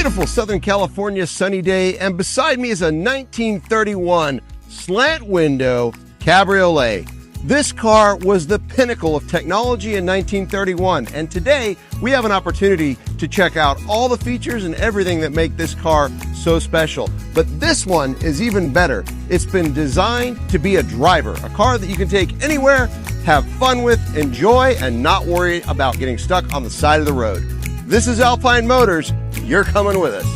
beautiful Southern California sunny day, and beside me is a 1931 slant window Cabriolet. This car was the pinnacle of technology in 1931, and today we have an opportunity to check out all the features and everything that make this car so special. But this one is even better. It's been designed to be a driver, a car that you can take anywhere, have fun with, enjoy, and not worry about getting stuck on the side of the road. This is Alpine Motors. You're coming with us.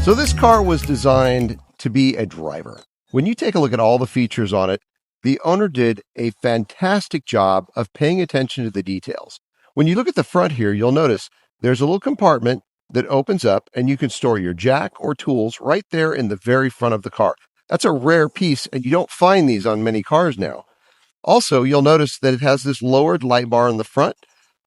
So this car was designed to be a driver. When you take a look at all the features on it, the owner did a fantastic job of paying attention to the details. When you look at the front here, you'll notice there's a little compartment that opens up and you can store your jack or tools right there in the very front of the car. That's a rare piece, and you don't find these on many cars now. Also, you'll notice that it has this lowered light bar in the front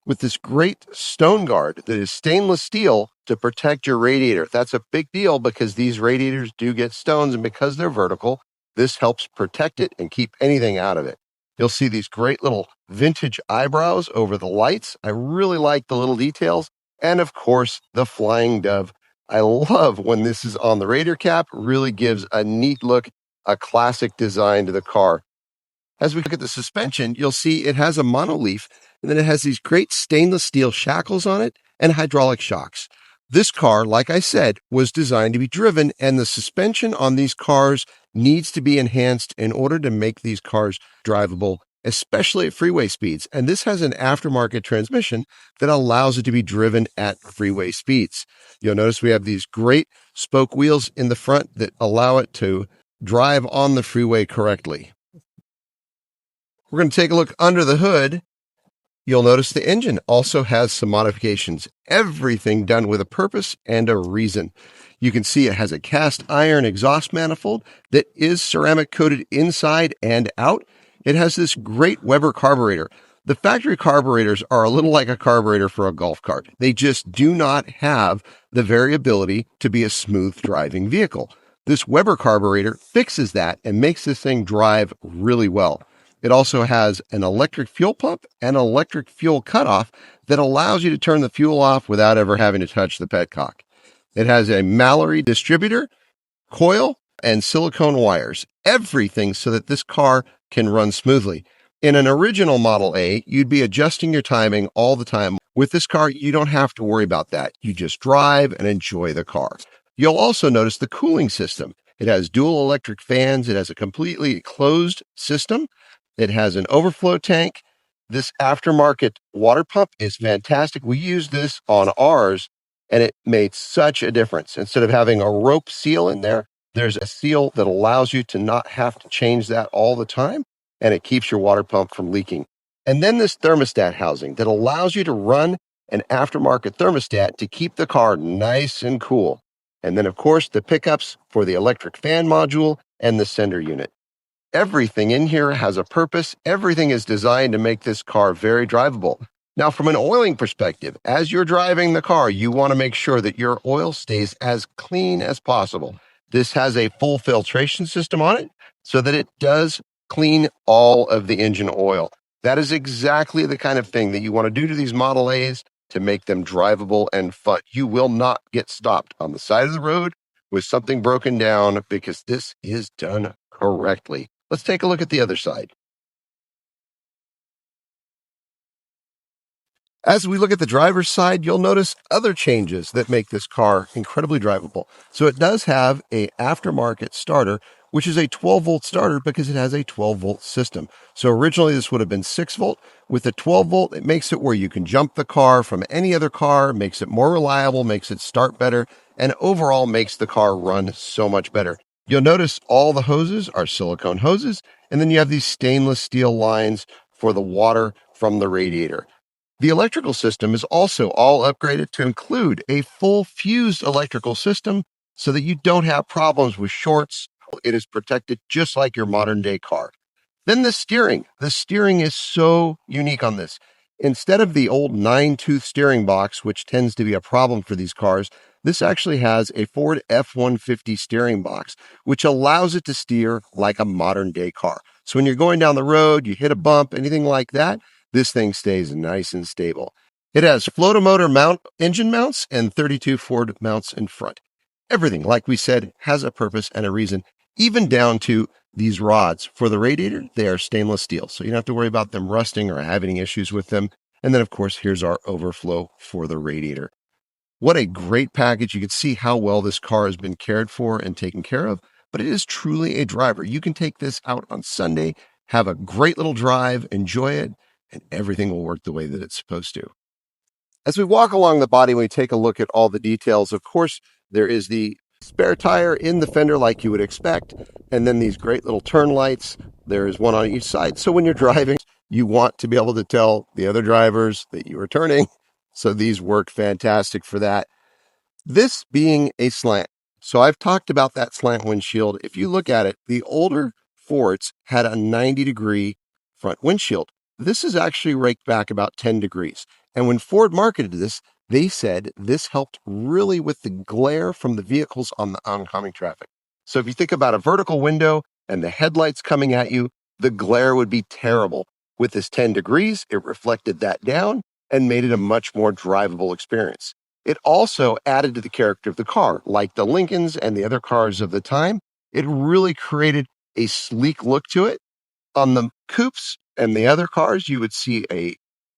with this great stone guard that is stainless steel to protect your radiator. That's a big deal because these radiators do get stones, and because they're vertical, this helps protect it and keep anything out of it. You'll see these great little vintage eyebrows over the lights. I really like the little details. And of course, the flying dove. I love when this is on the radiator cap. Really gives a neat look, a classic design to the car. As we look at the suspension, you'll see it has a monoleaf, and then it has these great stainless steel shackles on it and hydraulic shocks. This car, like I said, was designed to be driven, and the suspension on these cars needs to be enhanced in order to make these cars drivable, especially at freeway speeds. And this has an aftermarket transmission that allows it to be driven at freeway speeds. You'll notice we have these great spoke wheels in the front that allow it to drive on the freeway correctly. We're going to take a look under the hood. You'll notice the engine also has some modifications, everything done with a purpose and a reason. You can see it has a cast iron exhaust manifold that is ceramic coated inside and out. It has this great Weber carburetor. The factory carburetors are a little like a carburetor for a golf cart. They just do not have the variability to be a smooth driving vehicle. This Weber carburetor fixes that and makes this thing drive really well. It also has an electric fuel pump and electric fuel cutoff that allows you to turn the fuel off without ever having to touch the petcock. It has a Mallory distributor, coil, and silicone wires. Everything so that this car can run smoothly. In an original Model A, you'd be adjusting your timing all the time. With this car, you don't have to worry about that. You just drive and enjoy the car. You'll also notice the cooling system. It has dual electric fans. It has a completely closed system. It has an overflow tank. This aftermarket water pump is fantastic. We used this on ours, and it made such a difference. Instead of having a rope seal in there, there's a seal that allows you to not have to change that all the time, and it keeps your water pump from leaking. And then this thermostat housing that allows you to run an aftermarket thermostat to keep the car nice and cool. And then, of course, the pickups for the electric fan module and the sender unit. Everything in here has a purpose. Everything is designed to make this car very drivable. Now, from an oiling perspective, as you're driving the car, you want to make sure that your oil stays as clean as possible. This has a full filtration system on it so that it does clean all of the engine oil. That is exactly the kind of thing that you want to do to these Model A's to make them drivable and fun. You will not get stopped on the side of the road with something broken down because this is done correctly. Let's take a look at the other side. As we look at the driver's side, you'll notice other changes that make this car incredibly drivable. So it does have an aftermarket starter, which is a 12-volt starter because it has a 12-volt system. So originally this would have been 6-volt. With the 12-volt, it makes it where you can jump the car from any other car, makes it more reliable, makes it start better, and overall makes the car run so much better. You'll notice all the hoses are silicone hoses, and then you have these stainless steel lines for the water from the radiator. The electrical system is also all upgraded to include a full fused electrical system so that you don't have problems with shorts. It is protected just like your modern day car. Then the steering. The steering is so unique on this. Instead of the old 9-tooth steering box, which tends to be a problem for these cars, This actually has a Ford F-150 steering box, which allows it to steer like a modern day car. So when you're going down the road, you hit a bump, anything like that, this thing stays nice and stable. It has float-motor mount engine mounts and 32 Ford mounts in front. Everything, like we said, has a purpose and a reason, even down to these rods for the radiator. They are stainless steel, so you don't have to worry about them rusting or having any issues with them. And then, of course, here's our overflow for the radiator. What a great package. You can see how well this car has been cared for and taken care of, but it is truly a driver. You can take this out on Sunday, have a great little drive, enjoy it, and everything will work the way that it's supposed to. As we walk along the body, we take a look at all the details. Of course, there is the spare tire in the fender like you would expect, and then these great little turn lights. There is one on each side. So when you're driving, you want to be able to tell the other drivers that you are turning. So these work fantastic for that. This being a slant. So I've talked about that slant windshield. If you look at it, the older Fords had a 90-degree front windshield. This is actually raked back about 10 degrees. And when Ford marketed this, they said this helped really with the glare from the vehicles on the oncoming traffic. So if you think about a vertical window and the headlights coming at you, the glare would be terrible. With this 10 degrees, it reflected that down and made it a much more drivable experience. It also added to the character of the car, like the Lincolns and the other cars of the time. It really created a sleek look to it. On the coupes and the other cars, you would see a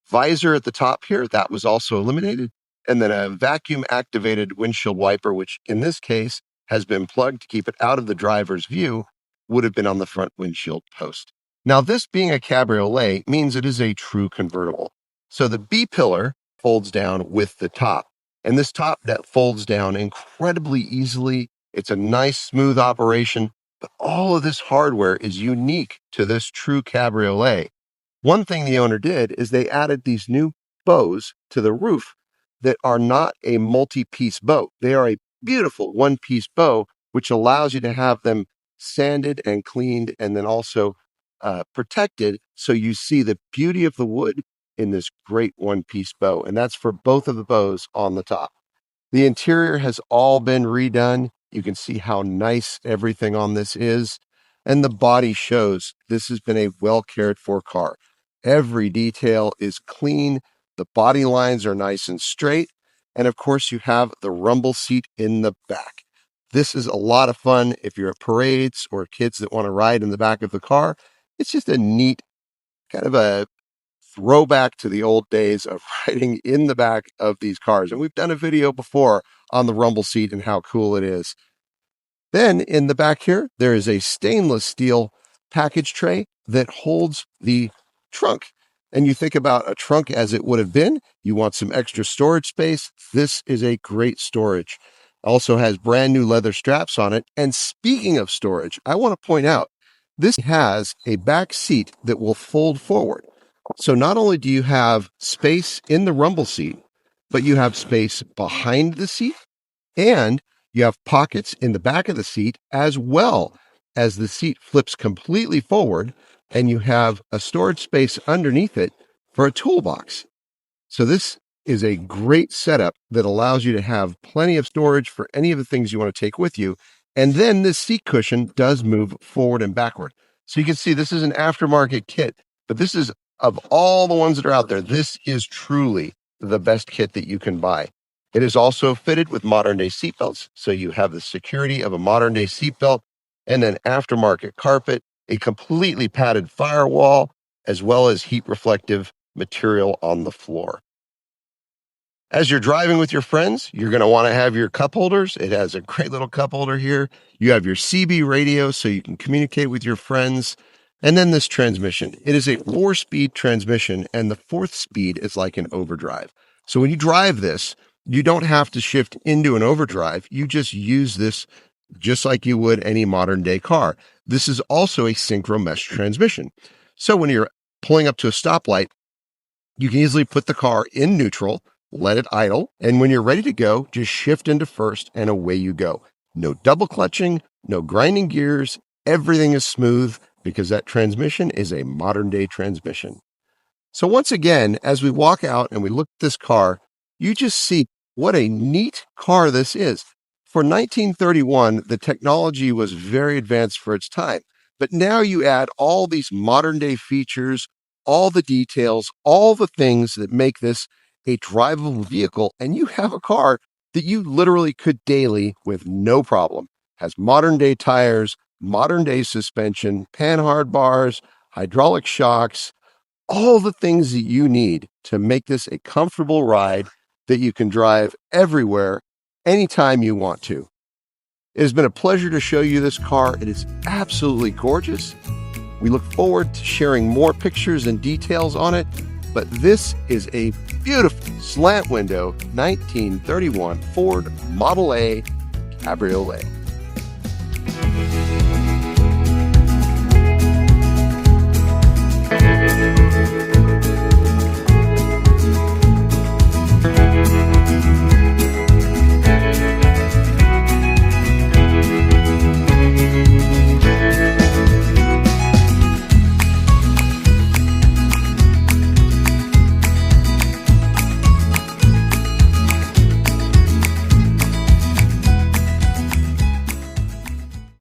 visor at the top here. That was also eliminated. And then a vacuum activated windshield wiper, which in this case has been plugged to keep it out of the driver's view, would have been on the front windshield post. Now, this being a cabriolet means it is a true convertible. So the B pillar folds down with the top. And this top that folds down incredibly easily. It's a nice, smooth operation, but all of this hardware is unique to this true cabriolet. One thing the owner did is they added these new bows to the roof that are not a multi-piece bow. They are a beautiful one-piece bow, which allows you to have them sanded and cleaned and then also protected so you see the beauty of the wood in this great one-piece bow. And that's for both of the bows on the top. The interior has all been redone. You can see how nice everything on this is. And the body shows this has been a well cared for car. Every detail is clean. The body lines are nice and straight. And of course, you have the rumble seat in the back. This is a lot of fun if you're at parades or kids that want to ride in the back of the car. It's just a neat kind of a throwback to the old days of riding in the back of these cars. And we've done a video before on the rumble seat and how cool it is. Then in the back here, there is a stainless steel package tray that holds the trunk. And you think about a trunk as it would have been, you want some extra storage space. This is a great storage. Also has brand new leather straps on it. And speaking of storage, I want to point out this has a back seat that will fold forward. So not only do you have space in the rumble seat, but you have space behind the seat and you have pockets in the back of the seat as well as the seat flips completely forward and you have a storage space underneath it for a toolbox. So this is a great setup that allows you to have plenty of storage for any of the things you want to take with you. And then this seat cushion does move forward and backward. So you can see this is an aftermarket kit, but this is, of all the ones that are out there, this is truly the best kit that you can buy. It is also fitted with modern day seatbelts. So you have the security of a modern day seatbelt and an aftermarket carpet, a completely padded firewall, as well as heat reflective material on the floor. As you're driving with your friends, you're going to want to have your cup holders. It has a great little cup holder here. You have your CB radio so you can communicate with your friends. And then this transmission. It is a 4-speed transmission, and the 4th speed is like an overdrive. So when you drive this, you don't have to shift into an overdrive. You just use this just like you would any modern day car. This is also a synchro mesh transmission. So when you're pulling up to a stoplight, you can easily put the car in neutral, let it idle, and when you're ready to go, just shift into first and away you go. No double clutching, no grinding gears. Everything is smooth because that transmission is a modern day transmission. So once again, as we walk out and we look at this car, you just see what a neat car this is. For 1931, the technology was very advanced for its time, but now you add all these modern day features, all the details, all the things that make this a drivable vehicle, and you have a car that you literally could daily with no problem. Has modern day tires, modern day suspension, panhard bars, hydraulic shocks, all the things that you need to make this a comfortable ride that you can drive everywhere, anytime you want to. It has been a pleasure to show you this car. It is absolutely gorgeous. We look forward to sharing more pictures and details on it, but this is a beautiful slant window 1931 Ford Model A Cabriolet.